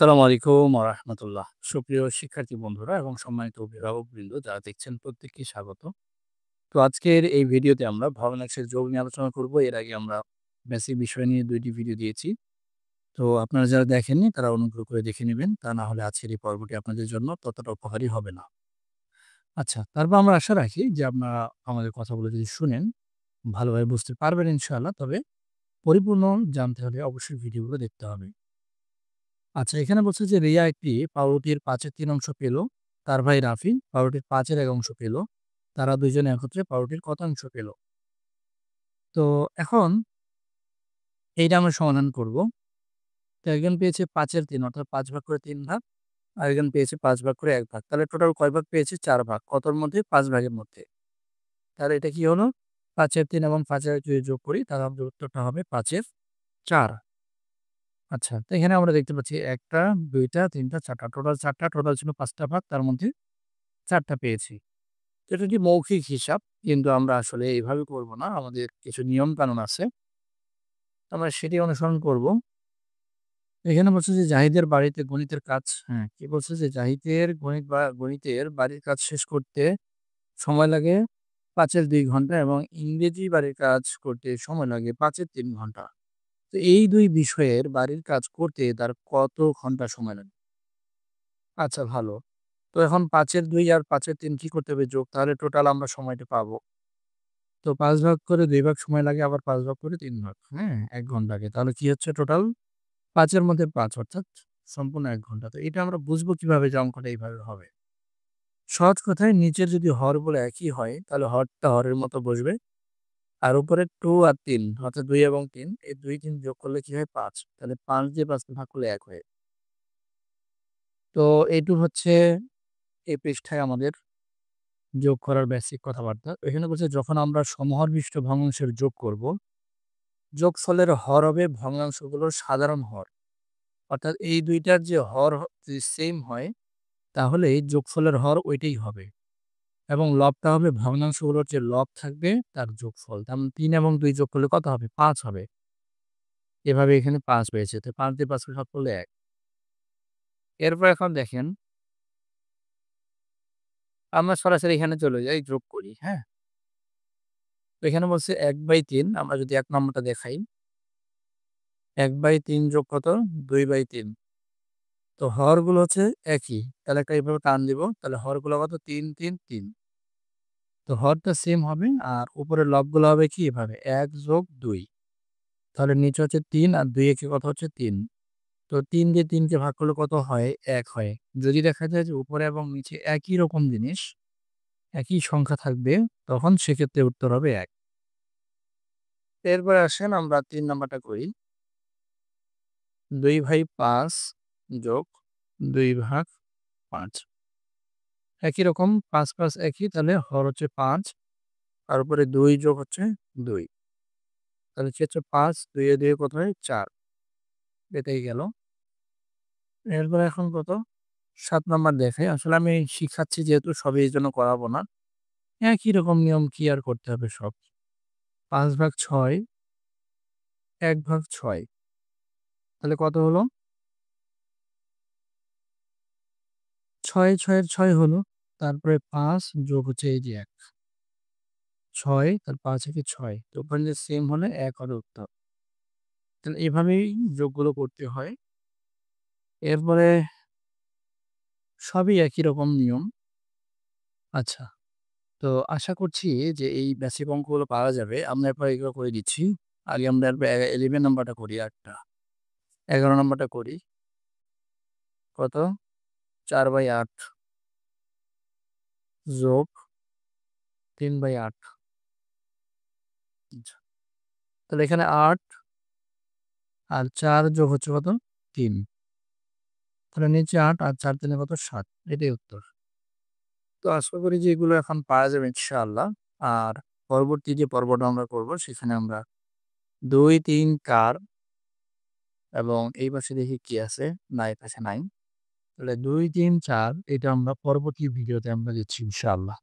আসসালামু আলাইকুম ওয়া রাহমাতুল্লাহ। সুপ্রিয় শিক্ষার্থী বন্ধুরা এবং সম্মানিত অভিভাবকবৃন্দ যারা দেখছেন প্রত্যেককে স্বাগত। তো আজকের এই ভিডিওতে আমরা ভগ্নাংশের যোগ নিয়ে আলোচনা করব। এর আগে আমরা বেসিক বিষয় নিয়ে ২ টি ভিডিও দিয়েছি। তো আপনারা যারা দেখেননি তারা অনুগ্রহ করে দেখে নিবেন। তা না হলে আজকের এই পর্বটি আপনাদের জন্য ততটা উপকারী হবে না। আচ্ছা, তারপর আমরা আশা রাখি যে আপনারা আমাদের কথাগুলো যদি শুনেন, ভালোভাবে বুঝতে পারবেন ইনশাআল্লাহ। তবে পরিপূর্ণ জানতে হলে অবশ্যই ভিডিওগুলো দেখতে হবে। আচ্ছা, এখানে বলছে যে রিয়া একটি পাউরুটির ৫/৩ অংশ পেল। তার ভাই রাফি পাউরুটির ৫-১ অংশ পেল। তারা ২ জন একত্রে পাউরুটির কত অংশ পেল? তো এখন এইটা আমরা সমাধান করব। তো একজন পেয়েছে ৫/৩ অর্থাৎ ৫ ভাগ করে ৩ ভাগ। আরেকজন পেয়েছে ৫ ভাগ করে ১ ভাগ। তাহলে টোটাল কয় ভাগ পেয়েছে? ৪ ভাগ। কতর মধ্যে? ৫ ভাগের মধ্যে। তাহলে এটা কি হলো? ৫/৩ এবং ৫-১ যদি যোগ করি তাহলে আমাদের উত্তরটা হবে ৫/৪। আচ্ছা, তো এখানে আমরা দেখতে পাচ্ছি ১ টা, ২ টা, ৩ টা, ৪ টা। টোটাল ৪ টা, টোটাল ছিল ৫ টা ভাগ। তার মধ্যে ৪ টা পেয়েছি। তো এটা একটি মৌখিক হিসাব। কিন্তু আমরা আসলে এভাবে করব না। আমাদের কিছু নিয়ম কানুন আছে। আমরা সেটি অনুসরণ করব। এখানে বলছে যে জাহিদের বাড়িতে গণিতের কাজ হ্যাঁ, কি বলছে যে জাহিদের গণিতের বাড়ির কাজ শেষ করতে সময় লাগে ৫-২ ঘন্টা এবং ইংরেজি বাড়ির কাজ করতে সময় লাগে ৫-৩ ঘন্টা। তো এই ২ বিষয়ের বাড়ির কাজ করতে তার কত ঘন্টা সময় লাগে? আচ্ছা, ভালো। তো এখন ৫-২ আর ৫-৩ কি করতে হবে? যোগ। তাহলে টোটাল আমরা সময়টা পাবো। তো ৫ ভাগ করে ২ ভাগ সময় লাগে, আবার ৫ ভাগ করে ৩ ভাগ। হ্যাঁ? ১ ঘন্টা লাগে। তাহলে কি হচ্ছে টোটাল? ৫ এর মধ্যে ৫ অর্থাৎ সম্পূর্ণ ১ ঘন্টা। তো এটা আমরা বুঝবো কিভাবে যে অঙ্কটা এইভাবে হবে? সহজ কথায় নিচের যদি হরগুলো একই হয় তাহলে হরটা হরের মতো বসবে। আর উপরে ২ আর ৩ অর্থাৎ ২ এবং ৩ এই ২-৩ যোগ করলে কি হয়? ৫। তাহলে ৫ দিয়ে ৫ কে ভাগ করলে ১ হয়। তো এইটুক হচ্ছে এই পৃষ্ঠায় আমাদের যোগ করার বেসিক কথাবার্তা। এখানে বলছে যখন আমরা সমহরবিষ্ট ভগ্নাংশের যোগ করব, যোগফলের হর হবে ভগ্নাংশগুলোর সাধারণ হর। অর্থাৎ এই ২ টার যে হর যদি সেম হয় তাহলে যোগফলের হর ওইটাই হবে। এবং লবটা হবে ভগ্নাংশগুলোর যে লব থাকবে তার যোগফল। তার মানে ৩ এবং ২ যোগ করলে কত হবে? ৫ হবে। এভাবে এখানে ৫ পেয়েছে। তো ৫ দিয়ে ৫ কে ভাগ করলে ১। এরপর এখন দেখেন আমরা সরাসরি এখানে চলে যাই, যোগ করি। হ্যাঁ? তো এখানে বলছে ১/৩ আমরা যদি ১ নম্বরটা দেখাই ১/৩ যোগ কত? ২/৩। তো হরগুলো হচ্ছে একই। তাহলে একটা এভাবে টান দিব। তাহলে হরগুলো কত? ৩, ৩, ৩। তো হরটা সেম হবে আর উপরের লবগুলো হবে কি? এভাবে ১ যোগ ২। তাহলে নিচে হচ্ছে ৩ আর ২ একে কত হচ্ছে? ৩। তো ৩ দিয়ে ৩ কে ভাগ করলে কত হয়? ১ হয়। যদি দেখা যায় যে উপরে এবং নিচে একই রকম জিনিস, একই সংখ্যা থাকবে তখন সেক্ষেত্রে উত্তর হবে ১। এরপরে আসেন আমরা ৩ নাম্বারটা করি। ২/৫ যোগ ২/৫। একই রকম ৫, ৫ একই তাহলে হর হচ্ছে ৫ তার উপরে ২ যোগ হচ্ছে ২। তাহলে কি হচ্ছে ৫, ২ এ ২ কত হয়? ৪ এটাই গেল। এরপরে এখন কত? ৭ নাম্বার দেখাই। আসলে আমি শিখাচ্ছি যেহেতু সবই এইজন্য করাবো না। একই রকম নিয়ম কি আর করতে হবে সব। ৫/৬ ১/৬ তাহলে কত হলো? ৬, ৬ এর ৬ হলো। তারপরে ৫ যোগ হচ্ছে এই যে ১। ৬ তার ৫ একে ৬। তো ওখানে যে সেম হলে ১ হবে উত্তর। তাহলে এভাবেই যোগগুলো করতে হয়। এরপরে সবই একই রকম নিয়ম। আচ্ছা, তো আশা করছি যে এই বেসিক অঙ্কগুলো পারা যাবে। আমরা এরপর এগুলো করে দিচ্ছি। আগে আমরা এরপর 11 নাম্বারটা করি আরেকটা। ১১ নাম্বারটা করি। কত? ৪/৮ যোগ ৩/৮। আচ্ছা। তাহলে এখানে ৮ আর ৪ যোগ হচ্ছে কত? ৩। তাহলে নিচে ৮ আর ৪ ৩ এ কত? ৭। এটাই উত্তর। তো আশা করি যে এগুলো এখন পারা যাবে ইনশাআল্লাহ। আর পরবর্তী যে পর্বটা আমরা করব সেখানে আমরা ২, ৩ কার এবং এই পাশে দেখি কি আছে? না, এই পাশে নাই। তাহলে ২, ৩, ৪ এটা আমরা পরবর্তী ভিডিওতে আমরা দিচ্ছি ইনশাআল্লাহ।